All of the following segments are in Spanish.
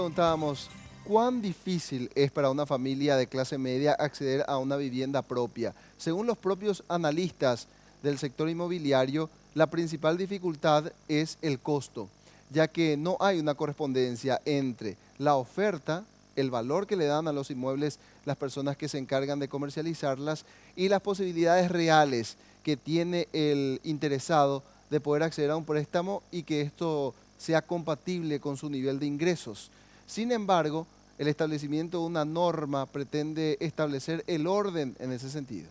preguntábamos, ¿cuán difícil es para una familia de clase media acceder a una vivienda propia? Según los propios analistas del sector inmobiliario, la principal dificultad es el costo, ya que no hay una correspondencia entre la oferta, el valor que le dan a los inmuebles las personas que se encargan de comercializarlas y las posibilidades reales que tiene el interesado de poder acceder a un préstamo y que esto sea compatible con su nivel de ingresos. Sin embargo, el establecimiento de una norma pretende establecer el orden en ese sentido.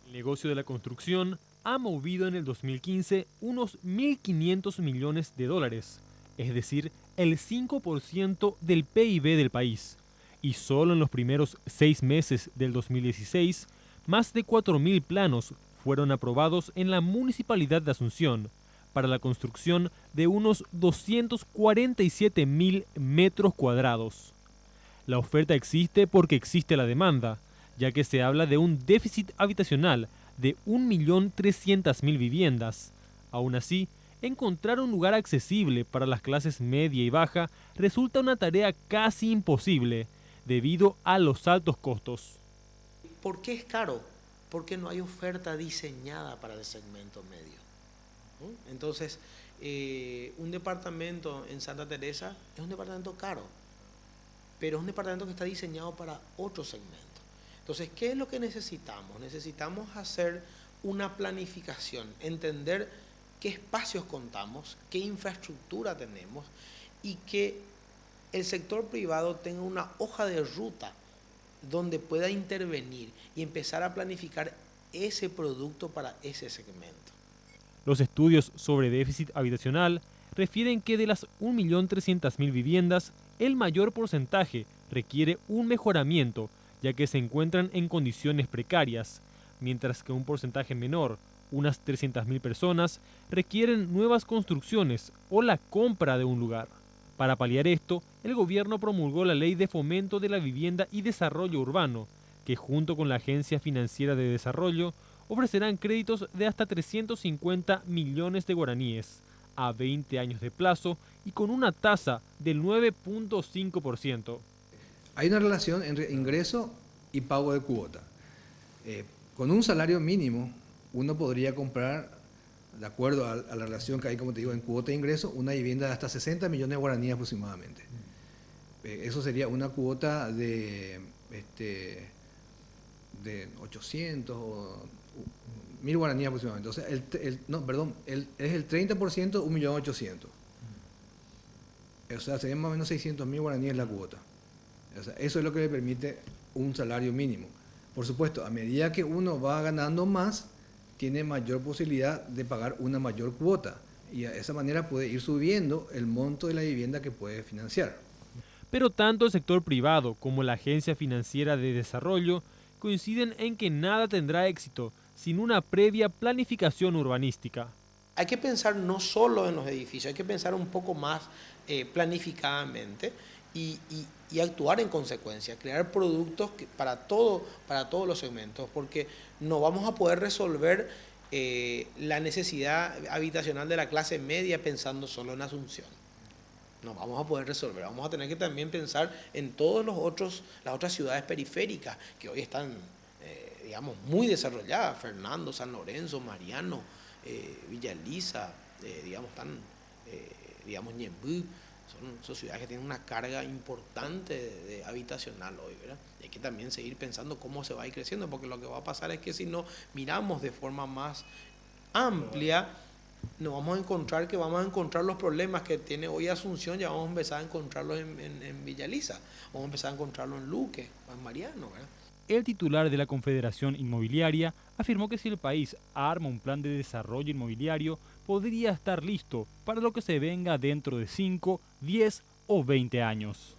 El negocio de la construcción ha movido en el 2015 unos 1.500 millones de dólares, es decir, el 5% del PIB del país. Y solo en los primeros 6 meses del 2016, más de 4.000 planos fueron aprobados en la Municipalidad de Asunción para la construcción de unos 247.000 metros cuadrados. La oferta existe porque existe la demanda, ya que se habla de un déficit habitacional de 1.300.000 viviendas. Aún así, encontrar un lugar accesible para las clases media y baja resulta una tarea casi imposible, debido a los altos costos. ¿Por qué es caro? Porque no hay oferta diseñada para el segmento medio. Entonces, un departamento en Santa Teresa es un departamento caro, pero es un departamento que está diseñado para otro segmento. Entonces, ¿qué es lo que necesitamos? Necesitamos hacer una planificación, entender qué espacios contamos, qué infraestructura tenemos y que el sector privado tenga una hoja de ruta donde pueda intervenir y empezar a planificar ese producto para ese segmento. Los estudios sobre déficit habitacional refieren que de las 1.300.000 viviendas, el mayor porcentaje requiere un mejoramiento, ya que se encuentran en condiciones precarias, mientras que un porcentaje menor, unas 300.000 personas, requieren nuevas construcciones o la compra de un lugar. Para paliar esto, el gobierno promulgó la Ley de Fomento de la Vivienda y Desarrollo Urbano, que junto con la Agencia Financiera de Desarrollo ofrecerán créditos de hasta 350 millones de guaraníes, a 20 años de plazo y con una tasa del 9.5%. Hay una relación entre ingreso y pago de cuota. Con un salario mínimo, uno podría comprar, de acuerdo a la relación que hay, como te digo, en cuota de ingreso, una vivienda de hasta 60 millones de guaraníes aproximadamente. Eso sería una cuota de 800 o 1.000 guaraníes aproximadamente. Entonces, es el 30%, 1.800.000. O sea, serían más o menos 600.000 guaraníes la cuota. O sea, eso es lo que le permite un salario mínimo. Por supuesto, a medida que uno va ganando más, tiene mayor posibilidad de pagar una mayor cuota. Y de esa manera puede ir subiendo el monto de la vivienda que puede financiar. Pero tanto el sector privado como la Agencia Financiera de Desarrollo coinciden en que nada tendrá éxito sin una previa planificación urbanística. Hay que pensar no solo en los edificios, hay que pensar un poco más planificadamente y actuar en consecuencia, crear productos para todos los segmentos, porque no vamos a poder resolver la necesidad habitacional de la clase media pensando solo en Asunción. No vamos a poder resolver, vamos a tener que también pensar en todas las otras ciudades periféricas que hoy están, digamos, muy desarrolladas: Fernando, San Lorenzo, Mariano, Villa Elisa, Ñemby. Son ciudades que tienen una carga importante de habitacional hoy, ¿verdad? Hay que también seguir pensando cómo se va a ir creciendo, porque lo que va a pasar es que si no miramos de forma más amplia, nos vamos a encontrar los problemas que tiene hoy Asunción, ya vamos a empezar a encontrarlos en Villa Elisa, vamos a empezar a encontrarlos en Luque, en Mariano, ¿verdad? El titular de la Confederación Inmobiliaria afirmó que si el país arma un plan de desarrollo inmobiliario, podría estar listo para lo que se venga dentro de 5, 10 o 20 años.